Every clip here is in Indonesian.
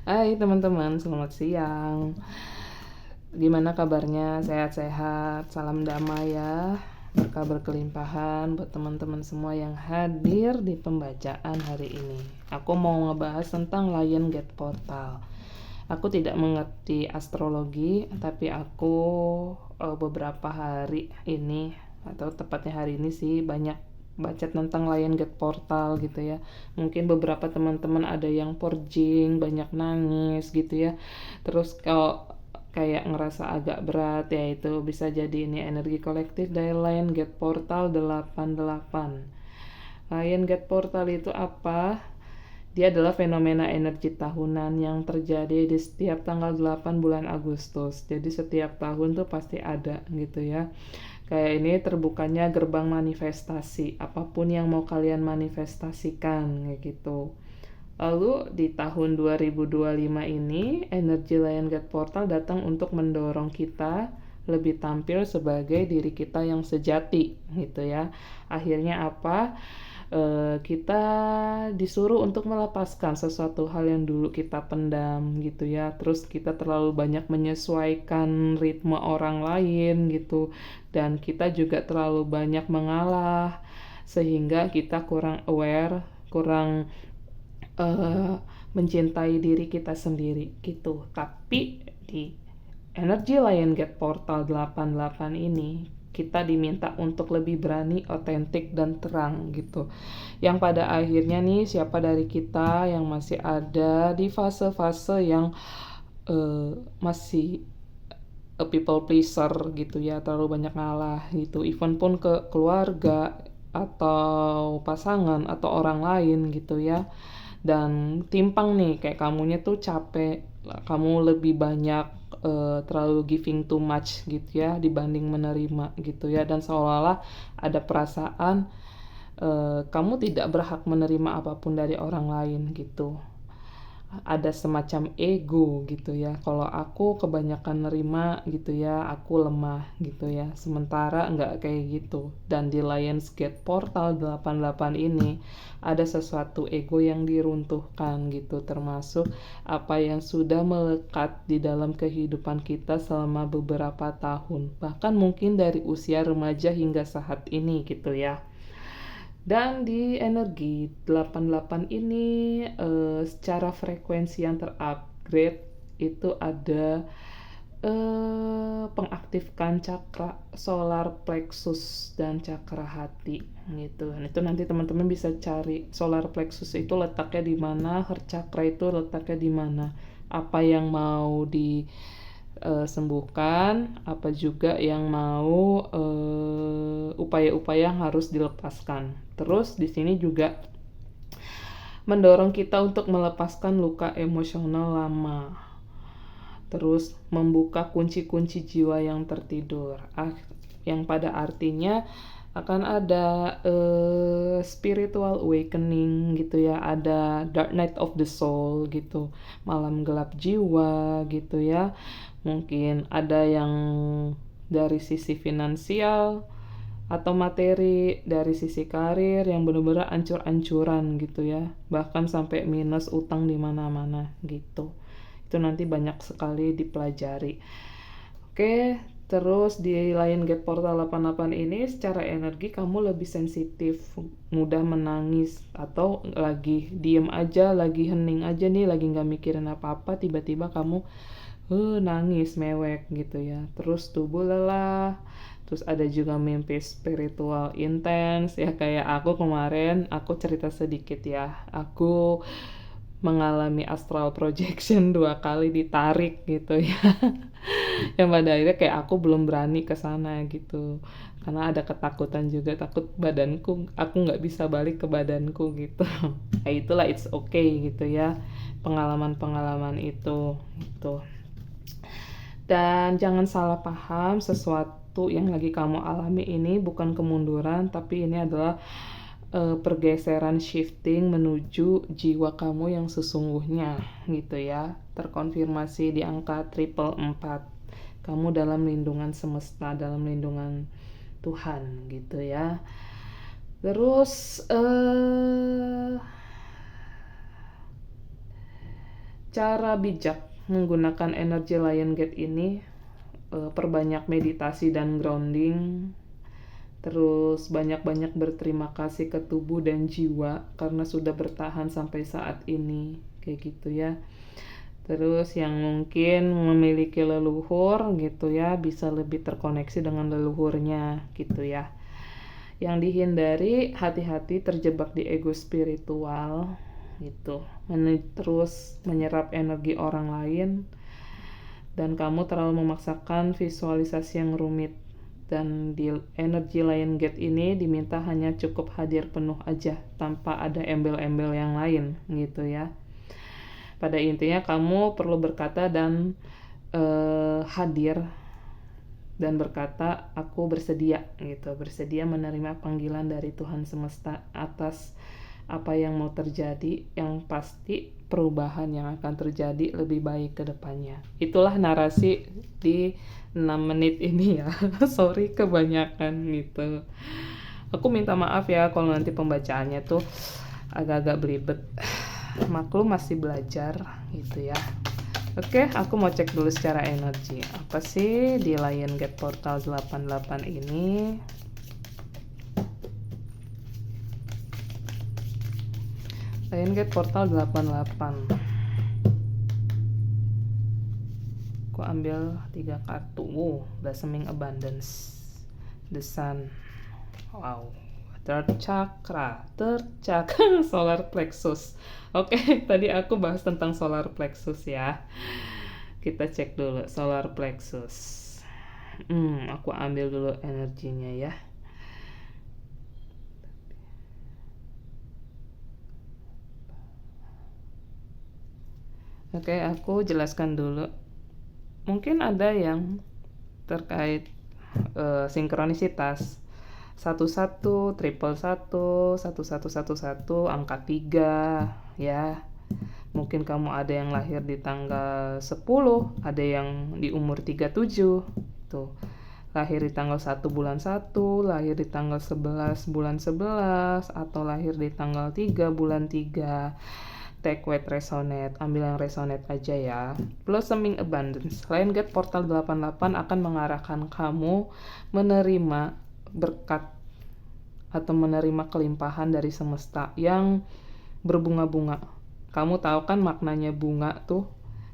Hai teman-teman, selamat siang. Gimana kabarnya? Sehat-sehat? Salam damai ya. Berkah berkelimpahan buat teman-teman semua yang hadir di pembacaan hari ini. Aku mau ngebahas tentang Lion Gate Portal. Aku tidak mengerti astrologi, tapi aku beberapa hari ini, atau tepatnya hari ini sih, banyak baca tentang Lion Gate Portal gitu ya. Mungkin beberapa teman-teman ada yang purging, banyak nangis gitu ya. Terus kalau kayak ngerasa agak berat, ya itu bisa jadi ini energi kolektif dari Lion Gate Portal 88. Lion Gate Portal itu apa? Dia adalah fenomena energi tahunan yang terjadi di setiap tanggal 8 bulan Agustus. Jadi setiap tahun tuh pasti ada gitu ya. Kayak ini terbukanya gerbang manifestasi, apapun yang mau kalian manifestasikan kayak gitu. Lalu di tahun 2025 ini, energi Lion Gate Portal datang untuk mendorong kita lebih tampil sebagai diri kita yang sejati gitu ya. Akhirnya apa? Kita disuruh untuk melepaskan sesuatu hal yang dulu kita pendam gitu ya. Terus kita terlalu banyak menyesuaikan ritme orang lain gitu, dan kita juga terlalu banyak mengalah sehingga kita kurang aware, kurang uh, mencintai diri kita sendiri gitu. Tapi di energi Lion Gate Portal 88 ini kita diminta untuk lebih berani, otentik, dan terang gitu. Yang pada akhirnya nih, siapa dari kita yang masih ada di fase-fase yang masih a people pleaser gitu ya, terlalu banyak ngalah gitu, even pun ke keluarga atau pasangan atau orang lain gitu ya, dan timpang nih kayak kamunya tuh capek, kamu lebih banyak terlalu giving too much gitu ya dibanding menerima gitu ya, dan seolah-olah ada perasaan kamu tidak berhak menerima apapun dari orang lain gitu. Ada semacam ego gitu ya, kalau aku kebanyakan nerima gitu ya, aku lemah gitu ya, sementara nggak kayak gitu. Dan di Lionsgate Portal 88 ini ada sesuatu ego yang diruntuhkan gitu, termasuk apa yang sudah melekat di dalam kehidupan kita selama beberapa tahun, bahkan mungkin dari usia remaja hingga saat ini gitu ya. Dan di energi 88 ini secara frekuensi yang terupgrade itu ada pengaktifkan cakra solar plexus dan cakra hati gitu. Dan itu nanti teman-teman bisa cari solar plexus itu letaknya di mana, heart chakra itu letaknya di mana, apa yang mau di sembuhkan, apa juga yang mau upaya-upaya yang harus dilepaskan. Terus di sini juga mendorong kita untuk melepaskan luka emosional lama. Terus membuka kunci-kunci jiwa yang tertidur. Yang pada artinya akan ada spiritual awakening gitu ya, ada dark night of the soul gitu, malam gelap jiwa gitu ya. Mungkin ada yang dari sisi finansial atau materi, dari sisi karir yang benar-benar ancur-ancuran gitu ya, bahkan sampai minus utang di mana-mana gitu. Itu nanti banyak sekali dipelajari. Oke, terus di Lion Gate Portal 88 ini secara energi kamu lebih sensitif, mudah menangis, atau lagi diem aja, lagi hening aja nih, lagi nggak mikirin apa-apa, tiba-tiba kamu nangis mewek gitu ya. Terus tubuh lelah. Terus ada juga mimpi spiritual intens ya, kayak aku kemarin, aku cerita sedikit ya. Aku mengalami astral projection 2 kali ditarik gitu ya. Yang pada akhirnya kayak aku belum berani ke sana gitu. Karena ada ketakutan juga, takut badanku, aku nggak bisa balik ke badanku gitu. Nah itulah, it's okay gitu ya, pengalaman-pengalaman itu gitu. Dan jangan salah paham, sesuatu yang lagi kamu alami ini bukan kemunduran, tapi ini adalah pergeseran, shifting menuju jiwa kamu yang sesungguhnya gitu ya. Terkonfirmasi di angka triple 4. Kamu dalam lindungan semesta, dalam lindungan Tuhan gitu ya. Terus Cara bijak menggunakan energi Lion Gate ini, perbanyak meditasi dan grounding, terus banyak-banyak berterima kasih ke tubuh dan jiwa karena sudah bertahan sampai saat ini, kayak gitu ya. Terus yang mungkin memiliki leluhur gitu ya, bisa lebih terkoneksi dengan leluhurnya gitu ya. Yang dihindari, hati-hati terjebak di ego spiritual gitu, terus menyerap energi orang lain, dan kamu terlalu memaksakan visualisasi yang rumit. Dan di energi Lion Gate ini diminta hanya cukup hadir penuh aja tanpa ada embel-embel yang lain gitu ya. Pada intinya kamu perlu berkata dan hadir dan berkata, aku bersedia gitu, bersedia menerima panggilan dari Tuhan semesta atas apa yang mau terjadi, yang pasti perubahan yang akan terjadi lebih baik ke depannya. Itulah narasi di 6 menit ini ya. Sorry kebanyakan gitu. Aku minta maaf ya kalau nanti pembacaannya tuh agak-agak belibet. Maklum masih belajar gitu ya. Oke, aku mau cek dulu secara energi. Apa sih di Lion Gate Portal 88 ini? Lion Gate Portal 88. Aku ambil 3 kartu. Blossoming Abundance. The Sun. Wow. Third chakra. Solar plexus. Oke, tadi aku bahas tentang solar plexus ya. Kita cek dulu solar plexus. Aku ambil dulu energinya ya. Oke, aku jelaskan dulu. Mungkin ada yang terkait sinkronisitas. 11, 111, 1111, angka 3 ya. Mungkin kamu ada yang lahir di tanggal 10, ada yang di umur 37 tuh. Lahir di tanggal 1 bulan 1, lahir di tanggal 11 bulan 11, atau lahir di tanggal 3 bulan 3. Take what resonate, ambil yang resonate aja ya. Blossoming Abundance. Lion Gate Portal 88 akan mengarahkan kamu menerima berkat atau menerima kelimpahan dari semesta yang berbunga-bunga. Kamu tahu kan maknanya bunga tuh?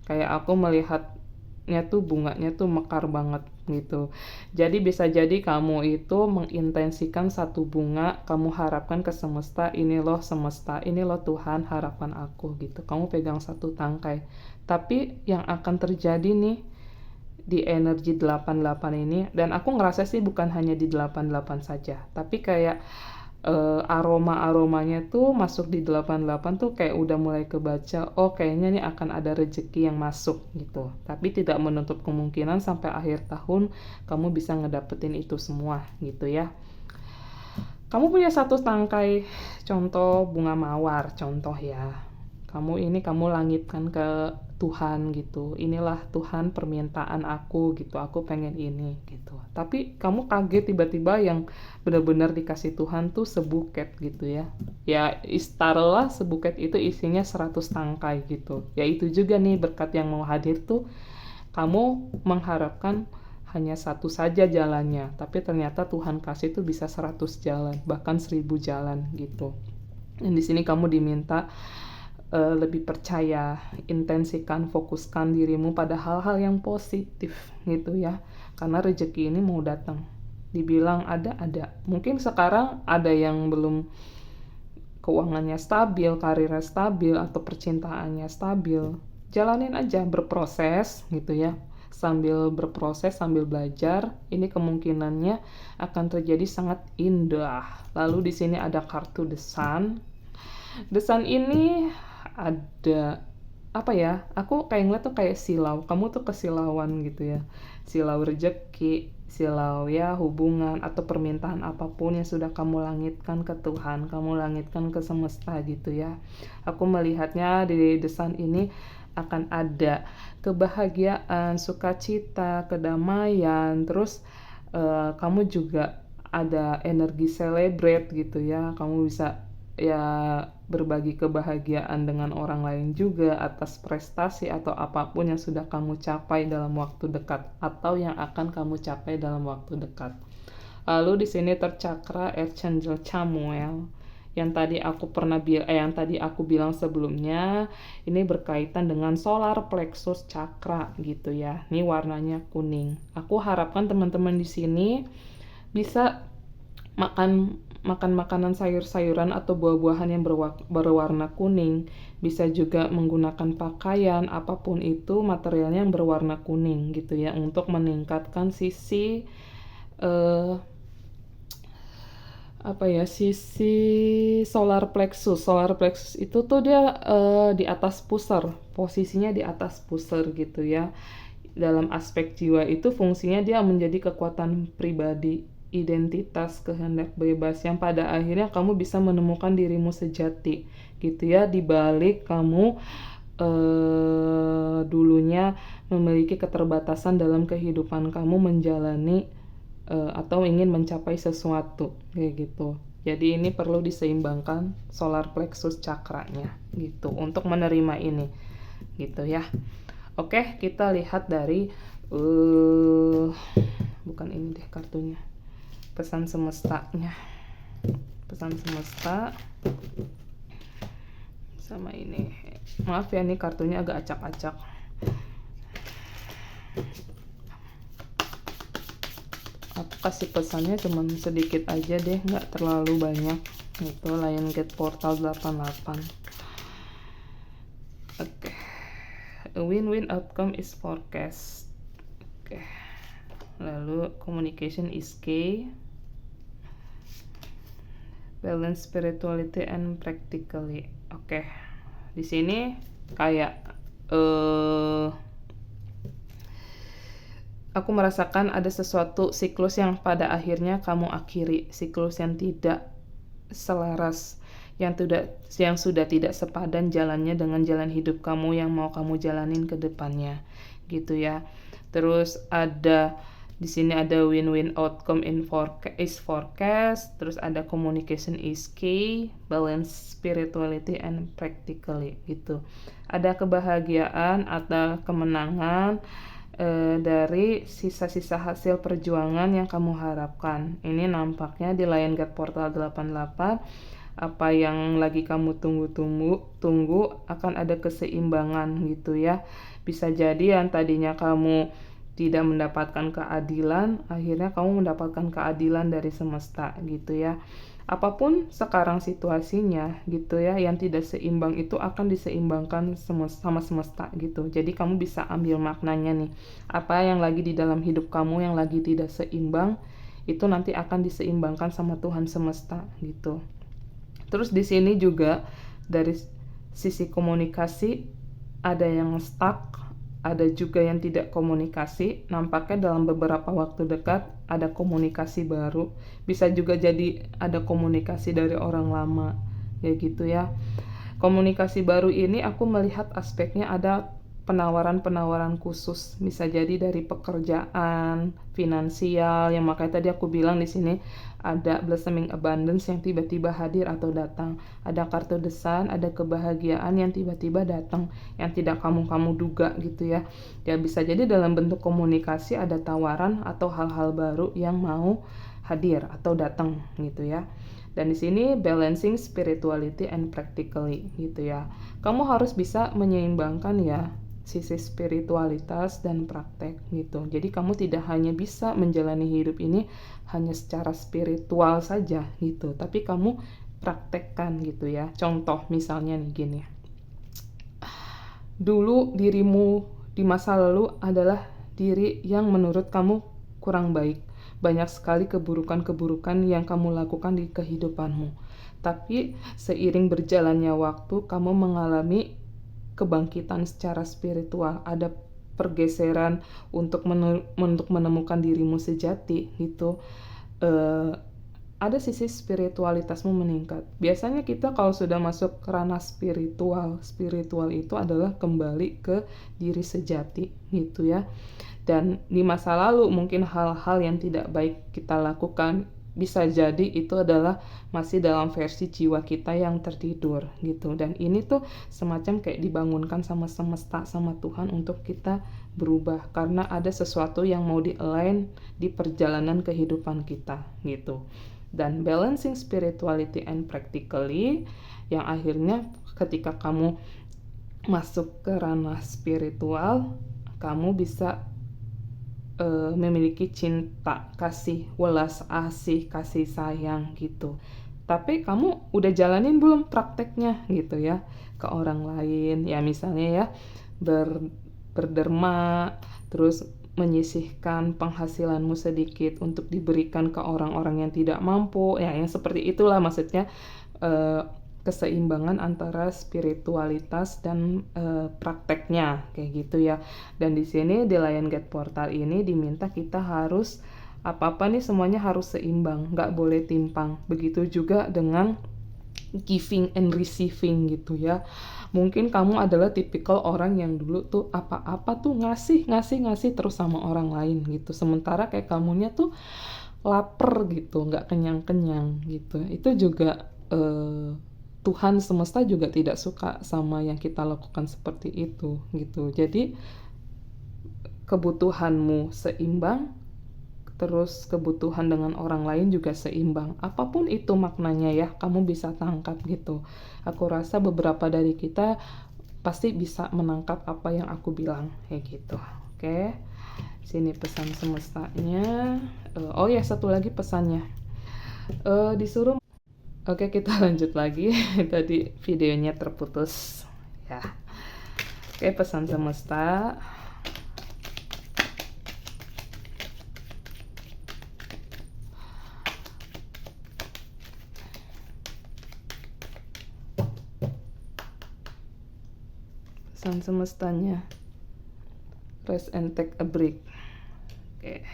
Kayak aku melihatnya tuh bunganya tuh mekar banget gitu. Jadi bisa jadi kamu itu mengintensikan satu bunga, kamu harapkan ke semesta, ini loh semesta, ini loh Tuhan, harapan aku gitu. Kamu pegang satu tangkai. Tapi yang akan terjadi nih di energi 88 ini, dan aku ngerasa sih bukan hanya di 88 saja, tapi kayak aroma-aromanya tuh masuk di 88 tuh kayak udah mulai kebaca, oh kayaknya nih akan ada rezeki yang masuk gitu. Tapi tidak menutup kemungkinan sampai akhir tahun kamu bisa ngedapetin itu semua gitu ya. Kamu punya satu tangkai, contoh bunga mawar, contoh ya. Kamu langitkan ke Tuhan gitu. Inilah Tuhan permintaan aku gitu. Aku pengen ini gitu. Tapi kamu kaget tiba-tiba yang benar-benar dikasih Tuhan tuh sebuket gitu ya. Ya taruhlah sebuket itu isinya 100 tangkai gitu. Ya itu juga nih berkat yang mau hadir tuh. Kamu mengharapkan hanya satu saja jalannya. Tapi ternyata Tuhan kasih tuh bisa 100 jalan. Bahkan 1000 jalan gitu. Dan di sini kamu diminta lebih percaya, intensikan, fokuskan dirimu pada hal-hal yang positif gitu ya, karena rezeki ini mau datang. Dibilang ada, mungkin sekarang ada yang belum keuangannya stabil, karirnya stabil, atau percintaannya stabil. Jalanin aja, berproses gitu ya. Sambil berproses, sambil belajar, ini kemungkinannya akan terjadi sangat indah. Lalu di sini ada kartu The Sun. The Sun ini ada apa ya, aku kayak ngeliat tuh kayak silau, kamu tuh kesilauan gitu ya, silau rezeki, silau ya hubungan atau permintaan apapun yang sudah kamu langitkan ke Tuhan, kamu langitkan ke semesta gitu ya. Aku melihatnya di The Sun ini akan ada kebahagiaan, sukacita, kedamaian, terus kamu juga ada energi celebrate gitu ya, kamu bisa ya berbagi kebahagiaan dengan orang lain juga atas prestasi atau apapun yang sudah kamu capai dalam waktu dekat atau yang akan kamu capai dalam waktu dekat. Lalu di sini tercakra Archangel Chamuel yang tadi aku bilang sebelumnya, ini berkaitan dengan solar plexus chakra gitu ya. Ini warnanya kuning. Aku harapkan teman-teman di sini bisa makan makanan sayur-sayuran atau buah-buahan yang berwarna kuning. Bisa juga menggunakan pakaian apapun itu materialnya yang berwarna kuning gitu ya, untuk meningkatkan sisi sisi solar plexus. Solar plexus itu tuh dia di atas pusar, posisinya di atas pusar gitu ya. Dalam aspek jiwa itu fungsinya dia menjadi kekuatan pribadi, identitas, kehendak bebas yang pada akhirnya kamu bisa menemukan dirimu sejati gitu ya, di balik kamu dulunya memiliki keterbatasan dalam kehidupan kamu menjalani atau ingin mencapai sesuatu kayak gitu. Jadi ini perlu diseimbangkan solar plexus cakranya gitu untuk menerima ini gitu ya. Oke, kita lihat dari bukan ini deh kartunya. Pesan semestanya. Pesan semesta sama ini. Maaf ya, ini kartunya agak acak-acak. Aku kasih pesannya cuman sedikit aja deh, nggak terlalu banyak. Itu Lion Gate Portal 88. Oke. A win-win outcome is forecast. Oke. Lalu communication is key. Balance spirituality and practically. Oke. Di sini kayak aku merasakan ada sesuatu siklus yang pada akhirnya kamu akhiri, siklus yang tidak selaras, yang sudah tidak sepadan jalannya dengan jalan hidup kamu yang mau kamu jalanin ke depannya gitu ya. Terus ada di sini ada win-win outcome is forecast, terus ada communication is key, balance spirituality and practically gitu. Ada kebahagiaan atau kemenangan dari sisa-sisa hasil perjuangan yang kamu harapkan. Ini nampaknya di Lion Gate Portal 88, apa yang lagi kamu tunggu akan ada keseimbangan gitu ya. Bisa jadi yang tadinya kamu tidak mendapatkan keadilan, akhirnya kamu mendapatkan keadilan dari semesta gitu ya. Apapun sekarang situasinya gitu ya, yang tidak seimbang itu akan diseimbangkan sama semesta gitu. Jadi kamu bisa ambil maknanya nih, apa yang lagi di dalam hidup kamu yang lagi tidak seimbang itu nanti akan diseimbangkan sama Tuhan semesta gitu. Terus di sini juga dari sisi komunikasi ada yang stuck, ada juga yang tidak komunikasi. Nampaknya dalam beberapa waktu dekat ada komunikasi baru. Bisa juga jadi ada komunikasi dari orang lama, ya gitu ya. Komunikasi baru ini aku melihat aspeknya ada penawaran-penawaran khusus, bisa jadi dari pekerjaan, finansial, yang makanya tadi aku bilang di sini ada blossoming abundance yang tiba-tiba hadir atau datang. Ada kartu desan, ada kebahagiaan yang tiba-tiba datang, yang tidak kamu duga gitu ya. Ya bisa jadi dalam bentuk komunikasi ada tawaran atau hal-hal baru yang mau hadir atau datang gitu ya. Dan di sini balancing spirituality and practically gitu ya. Kamu harus bisa menyeimbangkan ya sisi spiritualitas dan praktek gitu. Jadi kamu tidak hanya bisa menjalani hidup ini hanya secara spiritual saja gitu, tapi kamu praktekkan gitu ya. Contoh misalnya nih gini. Dulu dirimu di masa lalu adalah diri yang menurut kamu kurang baik. Banyak sekali keburukan-keburukan yang kamu lakukan di kehidupanmu. Tapi seiring berjalannya waktu, kamu mengalami kebangkitan secara spiritual. Ada pergeseran untuk menemukan dirimu sejati gitu. Ada sisi spiritualitasmu meningkat. Biasanya kita kalau sudah masuk ke ranah spiritual itu adalah kembali ke diri sejati gitu ya. Dan di masa lalu mungkin hal-hal yang tidak baik kita lakukan bisa jadi itu adalah masih dalam versi jiwa kita yang tertidur gitu. Dan ini tuh semacam kayak dibangunkan sama semesta, sama Tuhan untuk kita berubah karena ada sesuatu yang mau di-align di perjalanan kehidupan kita gitu. Dan balancing spirituality and practically, yang akhirnya ketika kamu masuk ke ranah spiritual, kamu bisa memiliki cinta, kasih, welas asih, kasih sayang gitu. Tapi kamu udah jalanin belum prakteknya gitu ya ke orang lain? Ya misalnya ya berderma, terus menyisihkan penghasilanmu sedikit untuk diberikan ke orang-orang yang tidak mampu. Ya yang seperti itulah maksudnya, keseimbangan antara spiritualitas dan prakteknya kayak gitu ya. Dan di sini di Lion Gate Portal ini diminta kita harus apa-apa nih semuanya harus seimbang, nggak boleh timpang. Begitu juga dengan giving and receiving gitu ya. Mungkin kamu adalah tipikal orang yang dulu tuh apa-apa tuh ngasih terus sama orang lain gitu. Sementara kayak kamunya tuh lapar gitu, nggak kenyang-kenyang gitu. Itu juga Tuhan semesta juga tidak suka sama yang kita lakukan seperti itu gitu. Jadi kebutuhanmu seimbang, terus kebutuhan dengan orang lain juga seimbang. Apapun itu maknanya ya, kamu bisa tangkap gitu. Aku rasa beberapa dari kita pasti bisa menangkap apa yang aku bilang kayak gitu. Oke. Sini pesan semestanya. Oh ya, satu lagi pesannya. Disuruh. Oke, kita lanjut lagi. Tadi videonya terputus ya. Oke, pesan semesta. Pesan semestanya, rest and take a break. Oke,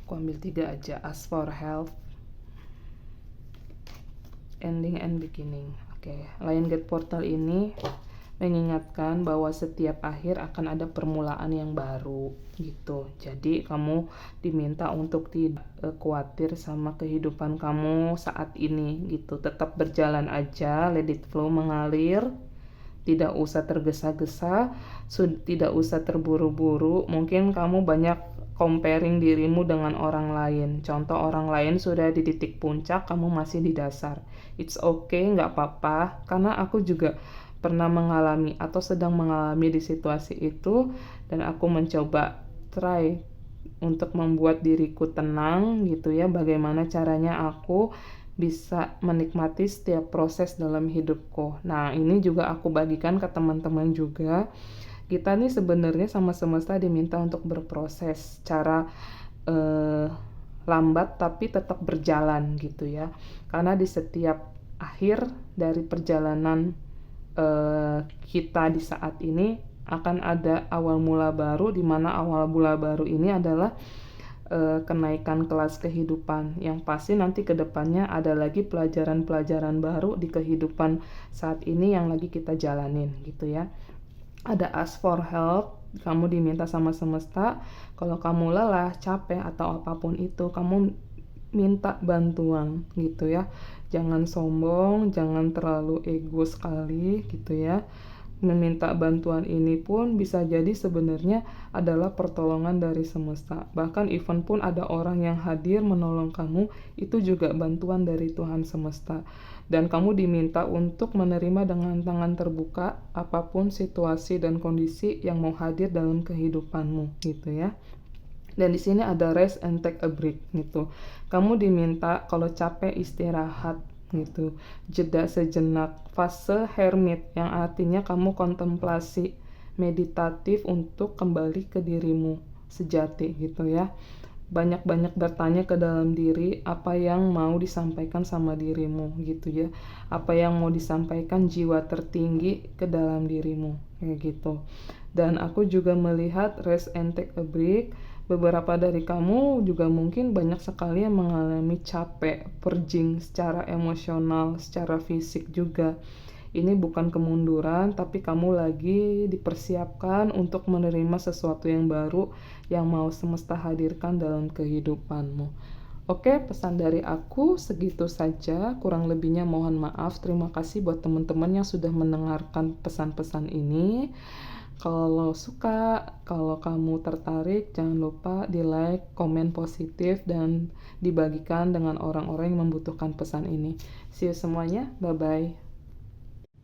aku ambil 3 aja. Ask for help, ending and beginning. Oke, Lion Gate Portal ini mengingatkan bahwa setiap akhir akan ada permulaan yang baru gitu. Jadi kamu diminta untuk tidak khawatir sama kehidupan kamu saat ini gitu. Tetap berjalan aja, let it flow, mengalir. Tidak usah tergesa-gesa, tidak usah terburu-buru. Mungkin kamu banyak comparing dirimu dengan orang lain. Contoh, orang lain sudah di titik puncak, kamu masih di dasar. It's okay, nggak apa-apa. Karena aku juga pernah mengalami atau sedang mengalami di situasi itu, dan aku mencoba try untuk membuat diriku tenang gitu ya. Bagaimana caranya aku bisa menikmati setiap proses dalam hidupku. Nah, ini juga aku bagikan ke teman-teman juga. Kita nih sebenarnya sama semesta diminta untuk berproses secara lambat tapi tetap berjalan gitu ya. Karena di setiap akhir dari perjalanan kita di saat ini akan ada awal mula baru, di mana awal mula baru ini adalah kenaikan kelas kehidupan yang pasti nanti kedepannya ada lagi pelajaran-pelajaran baru di kehidupan saat ini yang lagi kita jalanin gitu ya. Ada ask for help, kamu diminta sama semesta kalau kamu lelah, capek atau apapun itu, kamu minta bantuan gitu ya. Jangan sombong, jangan terlalu ego sekali gitu ya. Meminta bantuan ini pun bisa jadi sebenarnya adalah pertolongan dari semesta. Bahkan even pun ada orang yang hadir menolong kamu, itu juga bantuan dari Tuhan semesta. Dan kamu diminta untuk menerima dengan tangan terbuka apapun situasi dan kondisi yang mau hadir dalam kehidupanmu gitu ya. Dan di sini ada rest and take a break gitu. Kamu diminta kalau capek istirahat gitu, jeda sejenak, fase hermit yang artinya kamu kontemplasi meditatif untuk kembali ke dirimu sejati gitu ya. Banyak-banyak bertanya ke dalam diri apa yang mau disampaikan sama dirimu gitu ya, apa yang mau disampaikan jiwa tertinggi ke dalam dirimu kayak gitu. Dan aku juga melihat rest and take a break, beberapa dari kamu juga mungkin banyak sekali yang mengalami capek, purging secara emosional, secara fisik juga. Ini bukan kemunduran, tapi kamu lagi dipersiapkan untuk menerima sesuatu yang baru yang mau semesta hadirkan dalam kehidupanmu. Oke, pesan dari aku segitu saja. Kurang lebihnya mohon maaf. Terima kasih buat teman-teman yang sudah mendengarkan pesan-pesan ini. Kalau suka, kalau kamu tertarik, jangan lupa di like, komen positif, dan dibagikan dengan orang-orang yang membutuhkan pesan ini. See you semuanya, bye-bye.